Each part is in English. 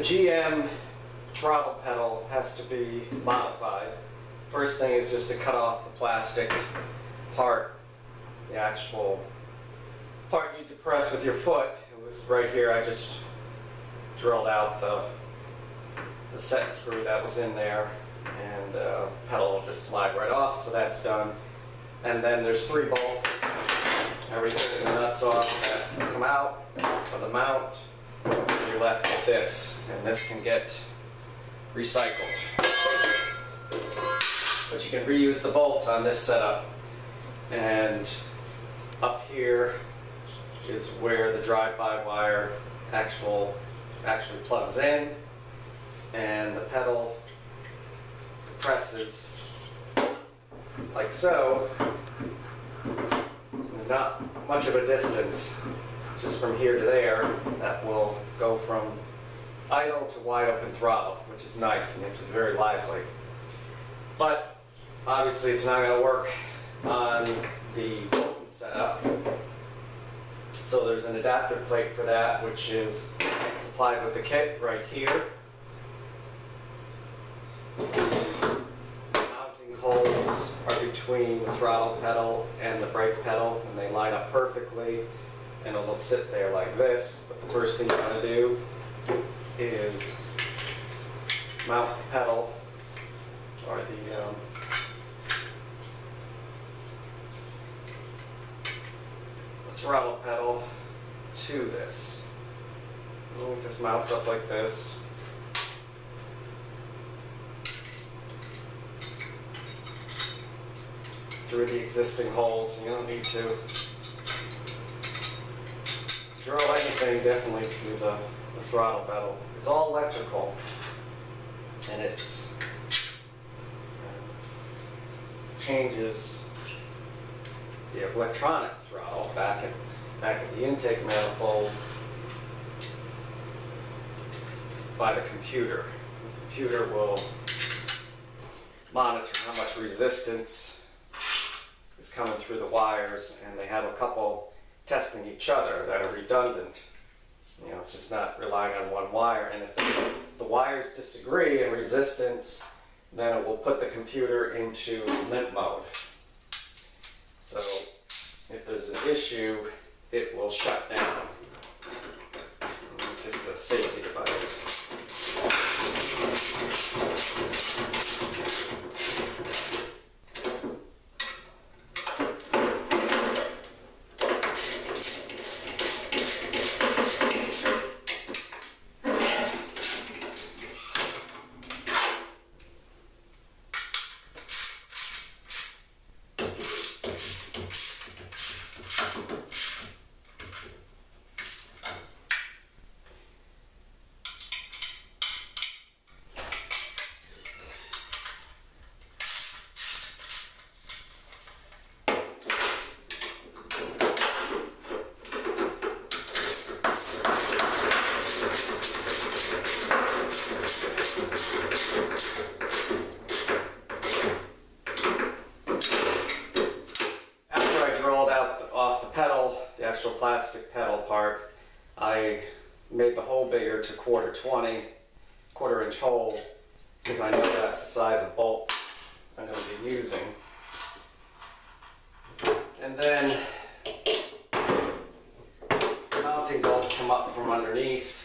The GM throttle pedal has to be modified. First thing is just to cut off the plastic part, the actual part you depress with your foot. It was right here. I just drilled out the set screw that was in there, and the pedal will just slide right off, so that's done. And then there's 3 bolts. Every take the nuts off that come out of the mount. You're left with this, and this can get recycled. But you can reuse the bolts on this setup. And up here is where the drive-by wire actually plugs in, and the pedal presses like so. There's not much of a distance, just from here to there, that will go from idle to wide open throttle, which is nice and makes it very lively. But obviously it's not going to work on the open setup. So there's an adapter plate for that, which is supplied with the kit right here. The mounting holes are between the throttle pedal and the brake pedal, and they line up perfectly, and it'll sit there like this. But the first thing you want to do is mount the pedal, or the throttle pedal to this. And it just mounts up like this. Through the existing holes. You don't need to drill anything definitely through the throttle pedal. It's all electrical, and it's changes the electronic throttle back at the intake manifold by the computer. The computer will monitor how much resistance is coming through the wires, and they have a couple testing each other that are redundant. You know, it's just not relying on one wire, and if the wires disagree in resistance, then it will put the computer into limp mode. So if there's an issue, it will shut down. Just a safety device. Plastic pedal part, I made the hole bigger to 1/4 inch hole, because I know that's the size of bolt I'm going to be using. And then the mounting bolts come up from underneath.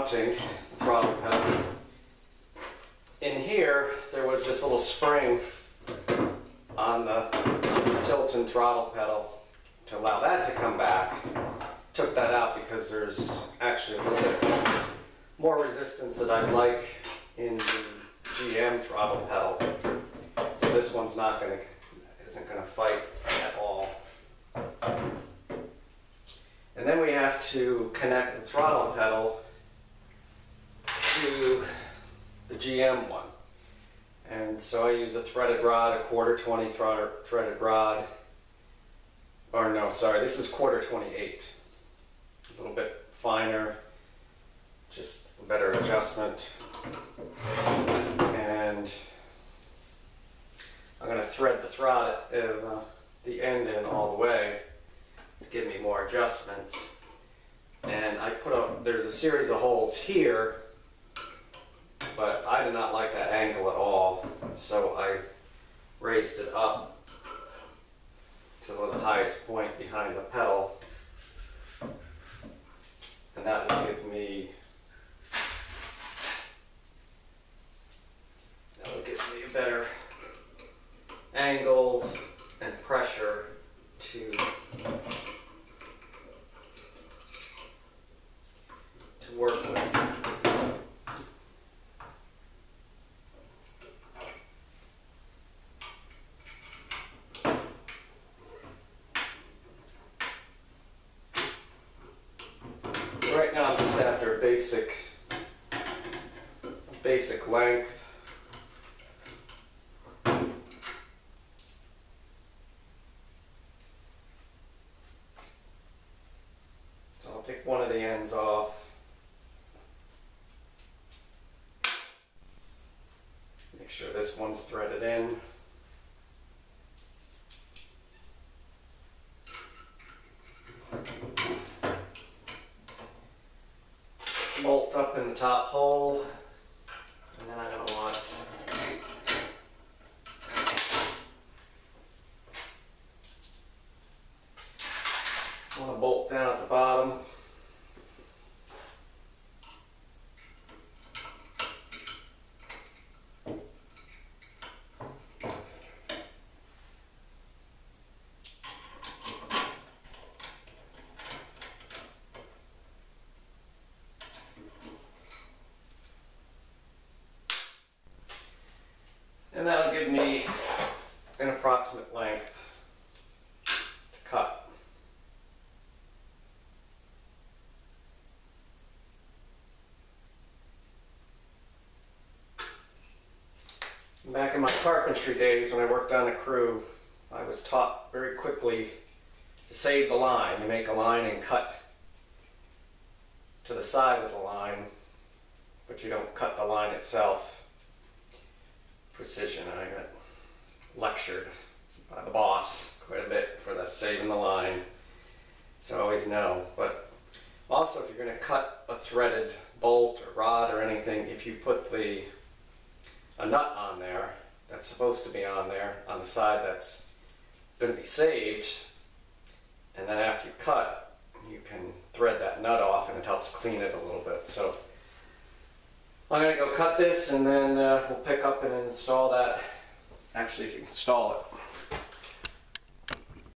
mounting the throttle pedal, in here there was this little spring on the tilt and throttle pedal to allow that to come back. Took that out because there's actually a little bit more resistance that I'd like in the GM throttle pedal. So this one's isn't gonna fight at all. And then we have to connect the throttle pedal to the GM one. And so I use a threaded rod, a 1/4 20 threaded rod. Or no, sorry, this is 1/4 28. A little bit finer, just a better adjustment. And I'm going to thread the end in all the way to give me more adjustments. And there's a series of holes here, but I did not like that angle at all. So I raised it up to the highest point behind the pedal. And that will give me a better angle and pressure to work with. Right now I'm just after a basic length. So I'll take one of the ends off. Make sure this one's threaded in. Bolt up in the top hole, and then I'm going to want a bolt down at the bottom. And that'll give me an approximate length to cut. Back in my carpentry days when I worked on a crew, I was taught very quickly to save the line. You make a line and cut to the side of the line, but you don't cut the line itself. Precision. I got lectured by the boss quite a bit for the saving the line, so I always know. But also, if you're going to cut a threaded bolt or rod or anything, if you put a nut on there that's supposed to be on there on the side that's going to be saved, and then after you cut, you can thread that nut off and it helps clean it a little bit. So I'm going to go cut this, and then we'll pick up and install that. Actually, install it.